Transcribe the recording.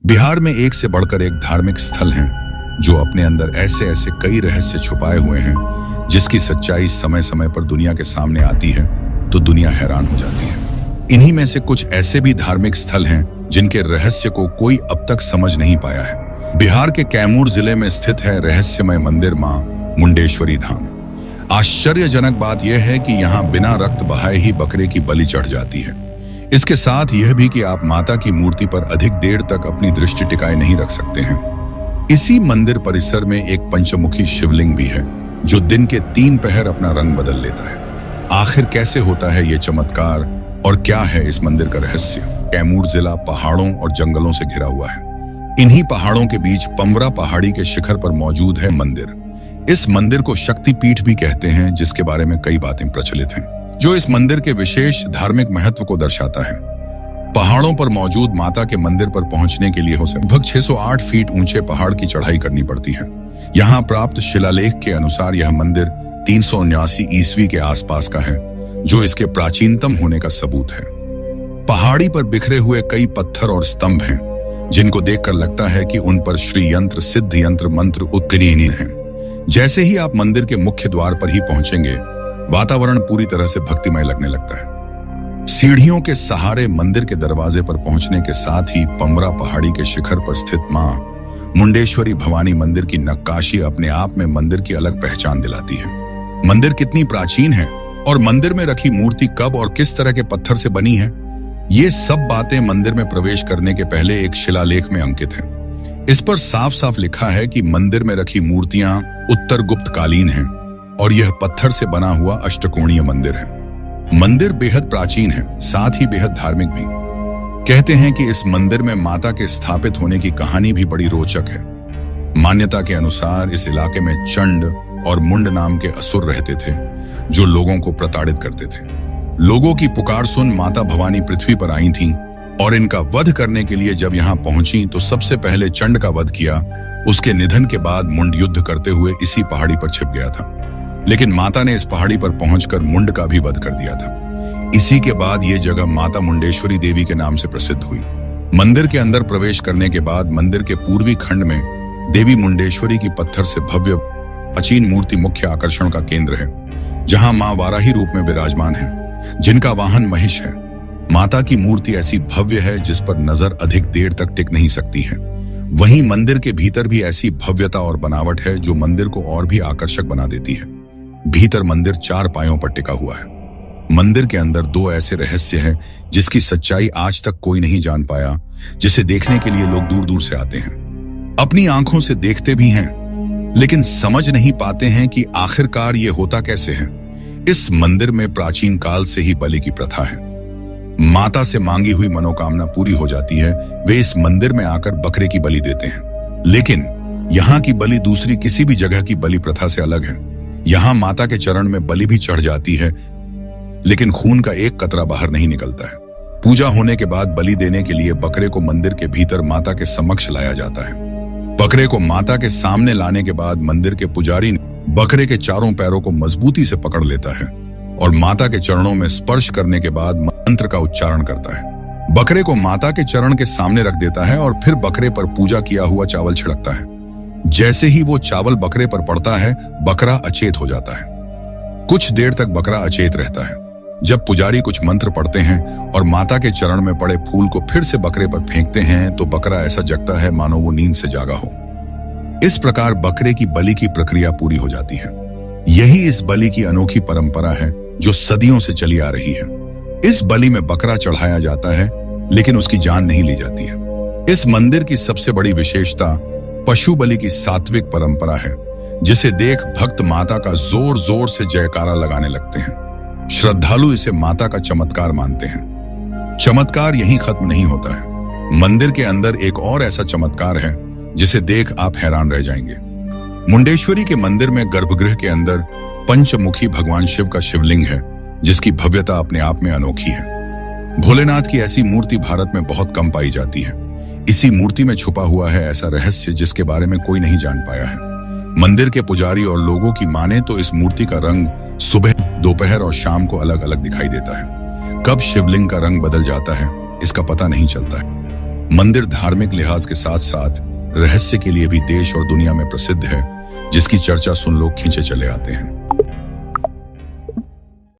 बिहार में एक से बढ़कर एक धार्मिक स्थल हैं जो अपने अंदर ऐसे ऐसे कई रहस्य छुपाए हुए हैं जिसकी सच्चाई समय समय पर दुनिया के सामने आती है तो दुनिया हैरान हो जाती है। इन्हीं में से कुछ ऐसे भी धार्मिक स्थल हैं जिनके रहस्य को कोई अब तक समझ नहीं पाया है। बिहार के कैमूर जिले में स्थित है रहस्यमय मंदिर मां मुंडेश्वरी धाम। आश्चर्यजनक बात यह है कि यहाँ बिना रक्त बहाए ही बकरे की बलि चढ़ जाती है। इसके साथ यह भी कि आप माता की मूर्ति पर अधिक देर तक अपनी दृष्टि टिकाए नहीं रख सकते हैं। इसी मंदिर परिसर में एक पंचमुखी शिवलिंग भी है जो दिन के 3 पहर अपना रंग बदल लेता है। आखिर कैसे होता है ये चमत्कार और क्या है इस मंदिर का रहस्य? कैमूर जिला पहाड़ों और जंगलों से घिरा हुआ है। इन्हीं पहाड़ों के बीच पमरा पहाड़ी के शिखर पर मौजूद है मंदिर। इस मंदिर को शक्तिपीठ भी कहते हैं, जिसके बारे में कई बातें प्रचलित हैं जो इस मंदिर के विशेष धार्मिक महत्व को दर्शाता है। पहाड़ों पर मौजूद माता के मंदिर पर पहुंचने के लिए लगभग 608 फीट ऊंचे पहाड़ की चढ़ाई करनी पड़ती है। यहाँ प्राप्त शिलालेख के अनुसार यह मंदिर 379 ईस्वी के आसपास का है, जो इसके प्राचीनतम होने का सबूत है। पहाड़ी पर बिखरे हुए कई पत्थर और स्तंभ हैं, जिनको देखकर लगता है कि उन पर श्री यंत्र, सिद्ध यंत्र, मंत्र उत्कीर्णित हैं। जैसे ही आप मंदिर के मुख्य द्वार पर ही पहुंचेंगे, वातावरण पूरी तरह से भक्तिमय लगने लगता है। सीढ़ियों के सहारे मंदिर के दरवाजे पर पहुंचने के साथ ही पमरा पहाड़ी के शिखर पर स्थित मां मुंडेश्वरी भवानी मंदिर की नक्काशी अपने आप में मंदिर की अलग पहचान दिलाती है। मंदिर कितनी प्राचीन है और मंदिर में रखी मूर्ति कब और किस तरह के पत्थर से बनी है, ये सब बातें मंदिर में प्रवेश करने के पहले एक शिलालेख में अंकित है। इस पर साफ साफ लिखा है कि मंदिर में रखी मूर्तियां उत्तर गुप्त कालीन हैं और यह पत्थर से बना हुआ अष्टकोणीय मंदिर है। मंदिर बेहद प्राचीन है, साथ ही बेहद धार्मिक भी। कहते हैं कि इस मंदिर में माता के स्थापित होने की कहानी भी बड़ी रोचक है। मान्यता के अनुसार इस इलाके में चंड और मुंड नाम के असुर रहते थे जो लोगों को प्रताड़ित करते थे। लोगों की पुकार सुन माता भवानी पृथ्वी पर आई थीं और इनका वध करने के लिए जब यहाँ पहुंची तो सबसे पहले चंड का वध किया। उसके निधन के बाद मुंड युद्ध करते हुए इसी पहाड़ी पर छिप गया था, लेकिन माता ने इस पहाड़ी पर पहुंचकर मुंड का भी वध कर दिया था। इसी के बाद ये जगह माता मुंडेश्वरी देवी के नाम से प्रसिद्ध हुई। मंदिर के अंदर प्रवेश करने के बाद मंदिर के पूर्वी खंड में देवी मुंडेश्वरी की पत्थर से भव्य प्राचीन मूर्ति मुख्य आकर्षण का केंद्र है, जहां मां वाराही रूप में विराजमान है, जिनका वाहन महिष है। माता की मूर्ति ऐसी भव्य है जिस पर नजर अधिक देर तक टिक नहीं सकती है। वहीं मंदिर के भीतर भी ऐसी भव्यता और बनावट है जो मंदिर को और भी आकर्षक बना देती है। भीतर मंदिर 4 पायों पर टिका हुआ है। मंदिर के अंदर 2 ऐसे रहस्य हैं जिसकी सच्चाई आज तक कोई नहीं जान पाया, जिसे देखने के लिए लोग दूर दूर से आते हैं। अपनी आंखों से देखते भी हैं, लेकिन समझ नहीं पाते हैं कि आखिरकार ये होता कैसे है। इस मंदिर में प्राचीन काल से ही बलि की प्रथा है। माता से मांगी हुई मनोकामना पूरी हो जाती है, वे इस मंदिर में आकर बकरे की बलि देते हैं। लेकिन यहाँ की बलि दूसरी किसी भी जगह की बलि प्रथा से अलग है। यहाँ माता के चरण में बलि भी चढ़ जाती है, लेकिन खून का एक कतरा बाहर नहीं निकलता है। पूजा होने के बाद बलि देने के लिए बकरे को मंदिर के भीतर माता के समक्ष लाया जाता है। बकरे को माता के सामने लाने के बाद मंदिर के पुजारी बकरे के चारों पैरों को मजबूती से पकड़ लेता है और माता के चरणों में स्पर्श करने के बाद मंत्र का उच्चारण करता है। बकरे को माता के चरण के सामने रख देता है और फिर बकरे पर पूजा किया हुआ चावल छिड़कता है। जैसे ही वो चावल बकरे पर पड़ता है, बकरा अचेत हो जाता है। कुछ देर तक बकरा अचेत रहता है। जब पुजारी कुछ मंत्र पढ़ते हैं और माता के चरण में पड़े फूल को फिर से बकरे पर फेंकते हैं तो बकरा ऐसा जगता है मानो वो नींद से जागा हो। इस प्रकार बकरे की बलि की प्रक्रिया पूरी हो जाती है। यही इस बलि की अनोखी परंपरा है जो सदियों से चली आ रही है। इस बलि में बकरा चढ़ाया जाता है, लेकिन उसकी जान नहीं ली जाती है। इस मंदिर की सबसे बड़ी विशेषता पशु बलि की सात्विक परंपरा है, जिसे देख भक्त माता का जोर जोर से जयकारा लगाने लगते हैं। श्रद्धालु इसे माता का चमत्कार मानते हैं। चमत्कार यहीं खत्म नहीं होता है। मंदिर के अंदर एक और ऐसा चमत्कार है जिसे देख आप हैरान रह जाएंगे। मुंडेश्वरी के मंदिर में गर्भगृह के अंदर पंचमुखी भगवान शिव का शिवलिंग है, जिसकी भव्यता अपने आप में अनोखी है। भोलेनाथ की ऐसी मूर्ति भारत में बहुत कम पाई जाती है। इसी मूर्ति में छुपा हुआ है ऐसा रहस्य जिसके बारे में कोई नहीं जान पाया है। मंदिर के पुजारी और लोगों की माने तो इस मूर्ति का रंग सुबह, दोपहर और शाम को अलग अलग दिखाई देता है। कब शिवलिंग का रंग बदल जाता है, इसका पता नहीं चलता है। मंदिर धार्मिक लिहाज के साथ साथ रहस्य के लिए भी देश और दुनिया में प्रसिद्ध है, जिसकी चर्चा सुन लोग खींचे चले आते हैं।